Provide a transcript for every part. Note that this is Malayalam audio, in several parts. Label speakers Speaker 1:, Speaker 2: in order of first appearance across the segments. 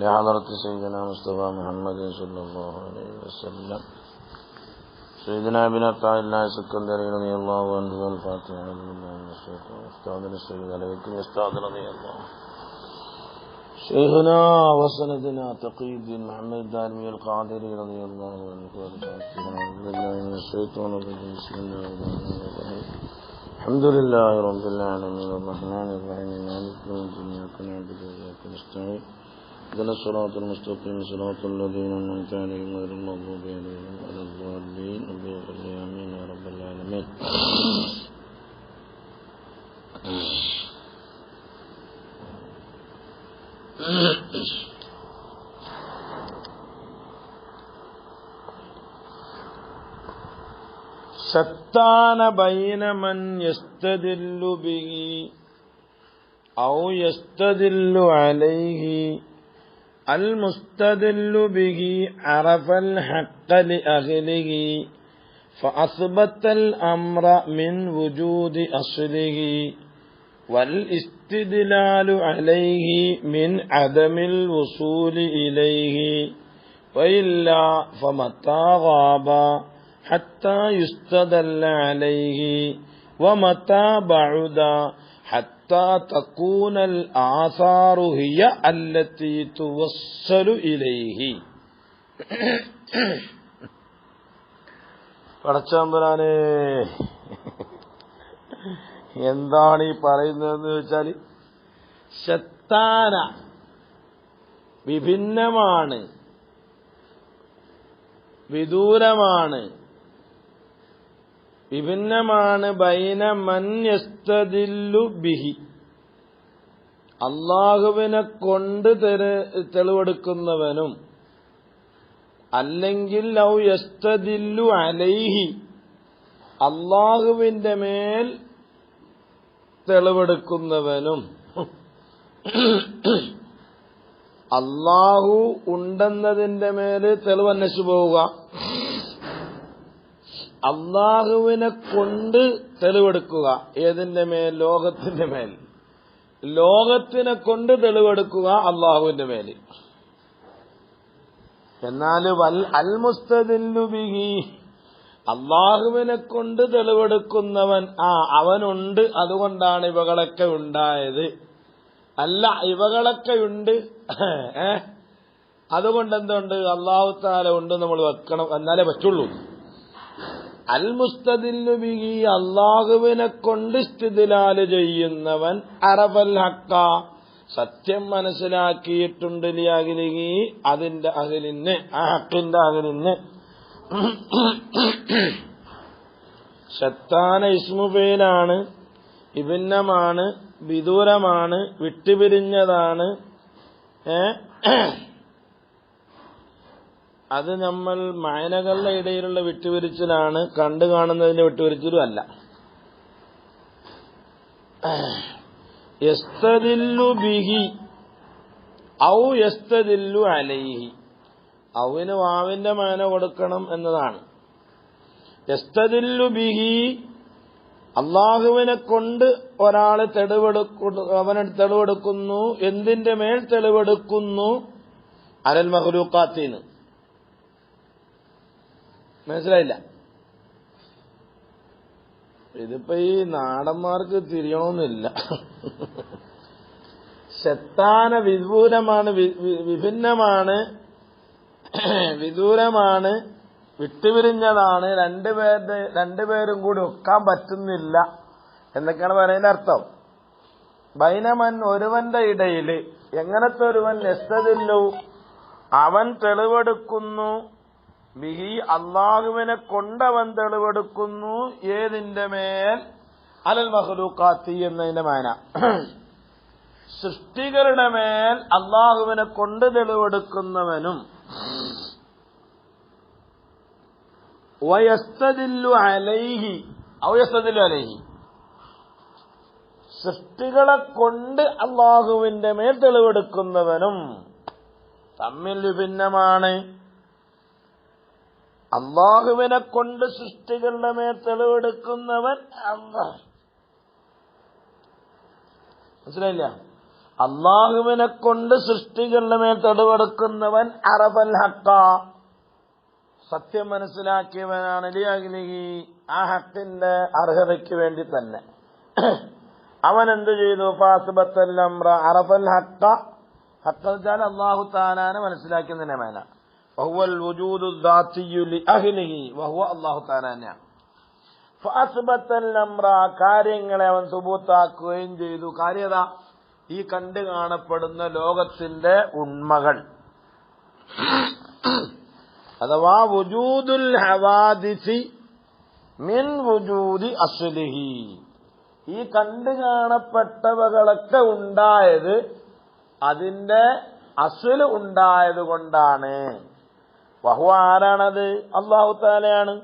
Speaker 1: لحضرة سيدنا مصطفى محمد صلى الله عليه وسلم سيدنا ابن عطاء الله السكندري رضي الله عنه والفاتحة بالله من الشيطان أستاذنا السيد عليكم أستاذ رضي الله شيخنا وسندنا تقي الدين محمد الدارمي القادري رضي الله عنه والفاتحة بالله من الشيطان الرجيم بسم الله الرحمن الرحيم الحمد لله رب العالمين الرحمن الرحيم مالك يوم الدين إياك نعبد وإياك نستعين اهدنا الصراط المستقيم صراط الذين أنعمت عليهم غير المغضوب عليهم ولا الضالين آمين يا رب العالمين. شتان بين من يستدل به أو يستدل عليه. المستدل به عرف الحق لأهله فأثبت الأمر من وجود أصله، والاستدلال عليه من عدم الوصول إليه، وإلا فمتى غاب حتى يستدل عليه، ومتى بعد حتى تكون الآثار هي التي توصل إليه. പടച്ചതമ്പുരാനെ, എന്താണ് ഈ പറയുന്നതെന്ന് വെച്ചാൽ, ശത്താന വിഭിന്നമാണ്, വിദൂരമാണ്, വിഭിന്നമാണ്. ബൈന മൻ യസ്തദില്ലു ബിഹി, അള്ളാഹുവിനെ കൊണ്ട് തെളിവെടുക്കുന്നവനും, അല്ലെങ്കിൽ ഔ യസ്തദില്ലു അലൈഹി, അള്ളാഹുവിന്റെ മേൽ തെളിവെടുക്കുന്നവനും. അള്ളാഹു ഉണ്ടെന്നതിന്റെ മേൽ തെളിവന്വേഷിച്ചു പോവുക, അള്ളാഹുവിനെ കൊണ്ട് തെളിവെടുക്കുക. ഏതിന്റെ മേൽ? ലോകത്തിന്റെ മേൽ. ലോകത്തിനെ കൊണ്ട് തെളിവെടുക്കുക അള്ളാഹുവിന്റെ മേൽ. എന്നാൽ അൽ മുസ്തദില്ലു ബിഹി, അള്ളാഹുവിനെ കൊണ്ട് തെളിവെടുക്കുന്നവൻ, അവനുണ്ട്, അതുകൊണ്ടാണ് ഇവകളൊക്കെ ഉണ്ടായത്. അല്ല, ഇവകളൊക്കെ ഉണ്ട്, അതുകൊണ്ട് എന്തുണ്ട്? അള്ളാഹു തആല ഉണ്ട് നമ്മൾ വെക്കണം, എന്നാലേ പറ്റുള്ളൂ. അൽ മുസ്തദില്ലു ബിഹി, അള്ളാഹുവിനെ കൊണ്ട് ഇസ്തിദ്ലാല് ചെയ്യുന്നവൻ, അറഫൽ ഹക്ക, സത്യം മനസ്സിലാക്കിയിട്ടുണ്ട്, ലിഅഹ്ലിഹി, അതിന്റെ അഹ്ലിന്, ആ ഹക്കിന്റെ അഹ്ലിന്. ശത്താന ഇസ്മു ഫീലാണ്, വിഭിന്നമാണ്, വിദൂരമാണ്, വിട്ടുപിരിഞ്ഞതാണ്. അത് നമ്മൾ മഅനകളുടെ ഇടയിലുള്ള വിട്ടുപിരിച്ചിലാണ്, കണ്ടു കാണുന്നതിന്റെ വിട്ടുപിരിച്ചിലും അല്ല. യസ്തദില്ലു ബിഹി ഔ യസ്തദില്ലു അലൈഹി, ഔവിന് വാവിന്റെ മഅന കൊടുക്കണം എന്നതാണ്. യസ്തദില്ലു ബിഹി, അള്ളാഹുവിനെ കൊണ്ട് ഒരാള് അവനെ തെളിവെടുക്കുന്നു. എന്തിന്റെ മേൽ തെളിവെടുക്കുന്നു? അലൽ മഖ്ലൂഖാത്തിന്. മനസ്സിലായില്ല? ഇതിപ്പോ ഈ നാടന്മാർക്ക് തിരിയണമെന്നില്ല. ശത്താന വിദൂരമാണ്, വിഭിന്നമാണ്, വിദൂരമാണ്, വിട്ടുപിരിഞ്ഞതാണ്, രണ്ടുപേരും കൂടി ഒക്കാൻ പറ്റുന്നില്ല എന്നൊക്കെയാണ് പറയുന്നതിന്റെ അർത്ഥം. ബൈനമൻ, ഒരുവന്റെ ഇടയില്. എങ്ങനത്തെ ഒരുവൻ? യസ്തദില്ലു, അവൻ തെളിവെടുക്കുന്നു, ബിഹി, അള്ളാഹുവിനെ കൊണ്ടവൻ തെളിവെടുക്കുന്നു. ഏതിന്റെ മേൽ? അലൽ മഖ്ലൂഖാത്തി എന്നതിന്റെ മാന, സൃഷ്ടികളുടെ മേൽ അള്ളാഹുവിനെ കൊണ്ട് തെളിവെടുക്കുന്നവനും. വയസ്തദില്ലു അലൈഹി ഔ യസ്തദില്ലു അലൈഹി, സൃഷ്ടികളെ കൊണ്ട് അള്ളാഹുവിന്റെ മേൽ തെളിവെടുക്കുന്നവനും തമ്മിൽ വിഭിന്നമാണ്. അള്ളാഹുവിനെ കൊണ്ട് സൃഷ്ടികളുടെ മേൽ തെളിവെടുക്കുന്നവൻ അല്ലാഹ്. മനസ്സിലായില്ല? അള്ളാഹുവിനെ കൊണ്ട് സൃഷ്ടികളുടെ മേൽ തെളിവെടുക്കുന്നവൻ അറഫൽ ഹക്ക, സത്യം മനസ്സിലാക്കിയവനാണ്. ലിഅഗ്ലിഹി, ആ ഹക്കിന്റെ അർഹതയ്ക്ക് വേണ്ടി തന്നെ. അവൻ എന്ത് ചെയ്തു? ഫാസ്ബത്തൽ അംറ അറഫൽ ഹക്ക, ഹക്ക വെച്ചാൽ അല്ലാഹു തആലാനെ മനസ്സിലാക്കുന്നതിനെ മേന. വഹുവൽ വുജൂദു ദാത്തിയു ലിഅഹ്ലിഹി, വഹുവ അല്ലാഹു തആല. ഫാസ്ബത്തൽ അംറ, കാര്യങ്ങളെ അവൻ സുബൂത്താക്കുകയും ചെയ്തു. കാര്യത, ഈ കണ്ടു കാണപ്പെടുന്ന ലോകത്തിന്റെ ഉണ്മകൾ, അഥവാ വുജൂദുൽ ഹവാദിസി മിൻ വുജൂദി അസ്ലിഹി, ഈ കണ്ടു കാണപ്പെട്ടവകളൊക്കെ ഉണ്ടായത് അതിന്റെ അസ്ല് ഉണ്ടായത് കൊണ്ടാണ്. വഹുവ, ആരാണത്? അല്ലാഹു തആലയാണ്.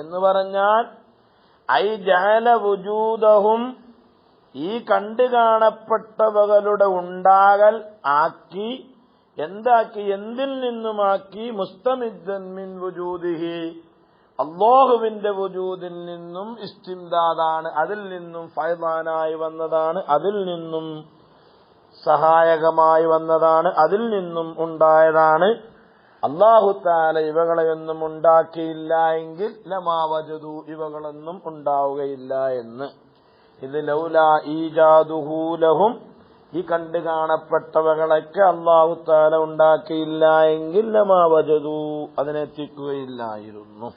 Speaker 1: എന്ന് പറഞ്ഞാൽ ഐ ജഅല വുജൂദഹും, ഈ കണ്ടു കാണപ്പെട്ടവകളുടെ ഉണ്ടാകൽ ആക്കി, എന്താക്കി? എന്തിൽ നിന്നുമാക്കി? മുസ്തമിദ്ദൻ മിൻ വുജൂദിഹി, അല്ലാഹുവിന്റെ വുജൂദിൽ നിന്നും ഇസ്തിംദാദാണ്, അതിൽ നിന്നും ഫൈദാനായി വന്നതാണ്, അതിൽ നിന്നും സഹായകമായി വന്നതാണ്, അതിൽ നിന്നും ഉണ്ടായതാണ്. അല്ലാഹു തആല ഇവകളെയൊന്നും ഉണ്ടാക്കിയില്ല എങ്കിൽ ലമാ വജദു, ഇവകളൊന്നും ഉണ്ടാവുകയില്ല എന്ന്. ഇത് ലൗലാ ഈജാദുഹു ലഹും, ഈ കണ്ടു കാണപ്പെട്ടവകളൊക്കെ അല്ലാഹു തആല ഉണ്ടാക്കിയില്ല എങ്കിൽ ലമാ വജദു, അതിനെത്തിക്കുകയില്ലായിരുന്നു.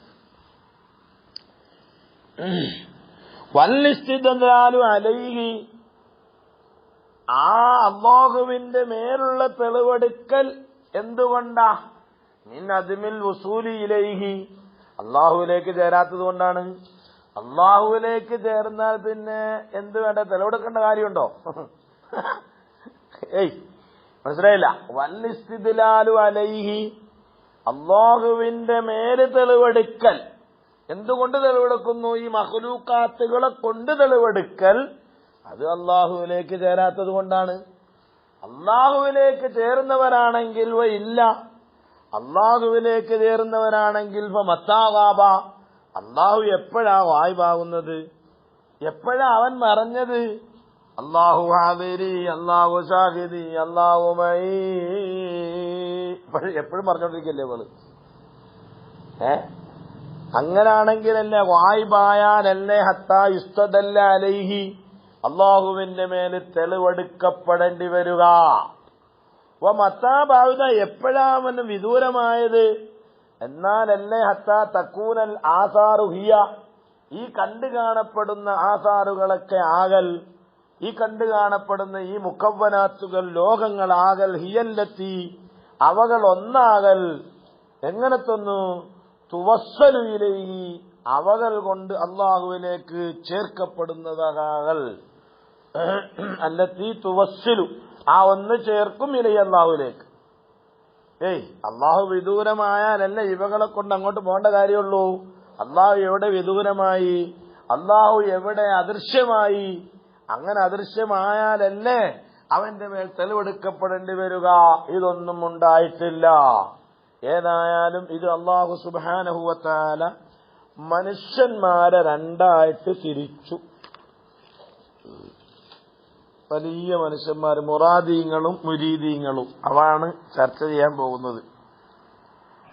Speaker 1: വല്ലിസ്തിദ്ലാലു അലൈഹി, ആ അല്ലാഹുവിന്റെ മേലുള്ള തെളിവെടുക്കൽ എന്തുകൊണ്ടാ? മിൻ അദ്മിൽ വുസൂലി ഇലൈഹി, അല്ലാഹുവിലേക്ക് ചേരാത്തത് കൊണ്ടാണ്. അല്ലാഹുവിലേക്ക് ചേർന്നാൽ പിന്നെ എന്ത് വേണ്ട? തെളിവെടുക്കേണ്ട കാര്യമുണ്ടോ? മനസ്സിലായില്ല. വല്ലിസ്തിദ്ലാലു അലൈഹി, അല്ലാഹുവിന്റെ മേല് തെളിവെടുക്കൽ. എന്തുകൊണ്ട് തെളിവെടുക്കുന്നു? ഈ മഖ്ലൂഖാത്തുകളെ കൊണ്ട് തെളിവെടുക്കൽ, അത് അല്ലാഹുവിലേക്ക് ചേരാത്തത് കൊണ്ടാണ്. അല്ലാഹുവിലേക്ക് ചേർന്നവരാണെങ്കിൽ ഇല്ല, അല്ലാഹുവിലേക്ക് ചേർന്നവരാണെങ്കിൽ മത്താവാബ, അല്ലാഹു എപ്പോഴാ വായ്പാകുന്നത്? എപ്പോഴാ അവൻ മറഞ്ഞത്? അല്ലാഹു ഹാദിരി, അല്ലാഹു ഷാഹിദി, അല്ലാഹു മഈ, എപ്പോഴും പറഞ്ഞോണ്ടിരിക്കല്ലേ അവള്. അങ്ങനാണെങ്കിലല്ലേ വായ്പായാലല്ലേ ഹത്താ യുസ്തദല്ല അലൈഹി, അല്ലാഹുവിന്റെ മേല് തെളിവെടുക്കപ്പെടേണ്ടി വരിക. മത്താബാവുത, എപ്പോഴാ അവന് വിദൂരമായത്? എന്നാലല്ലേ ഹത്താ തക്കൂനൽ ആസാറുഹിയ, ഈ കണ്ടു കാണപ്പെടുന്ന ആസാറുകളൊക്കെ ആകൽ, ഈ കണ്ടു കാണപ്പെടുന്ന ഈ മുക്കവ്വനാത്തുകൾ, ലോകങ്ങളാകൽ, ഹിയല്ലത്തി, അവകൾ ഒന്നാകൽ. എങ്ങനത്തൊന്നു? തുവസ്സലു ഇലൈഹി, അവകൾ കൊണ്ട് അല്ലാഹുവിലേക്ക് ചേർക്കപ്പെടുന്നതാകൽ. അല്ലത്തി തുവസ്സിലു, ആ ഒന്ന് ചേർക്കും ഇലൈഹി, അല്ലാഹുവിലേക്ക്. അല്ലാഹു വിദൂരമായാലല്ല ഇവകളെ കൊണ്ട് അങ്ങോട്ട് പോകേണ്ട കാര്യമുള്ളൂ. അല്ലാഹു എവിടെ വിദൂരമായി? അല്ലാഹു എവിടെ അദൃശ്യമായി? അങ്ങനെ അദൃശ്യമായാലല്ലേ അവന്റെ മേൽ തെളിവെടുക്കപ്പെടേണ്ടി വരിക. ഇതൊന്നും ഉണ്ടായിട്ടില്ല. ഏതായാലും ഇത് അല്ലാഹു സുബ്ഹാനഹു വ തആല മനുഷ്യന്മാരെ രണ്ടായിട്ട് തിരിച്ചു. വലിയ മനുഷ്യന്മാർ, മുറാദീങ്ങളും മുരീദീങ്ങളും, അവാണ് ചർച്ച ചെയ്യാൻ പോകുന്നത്.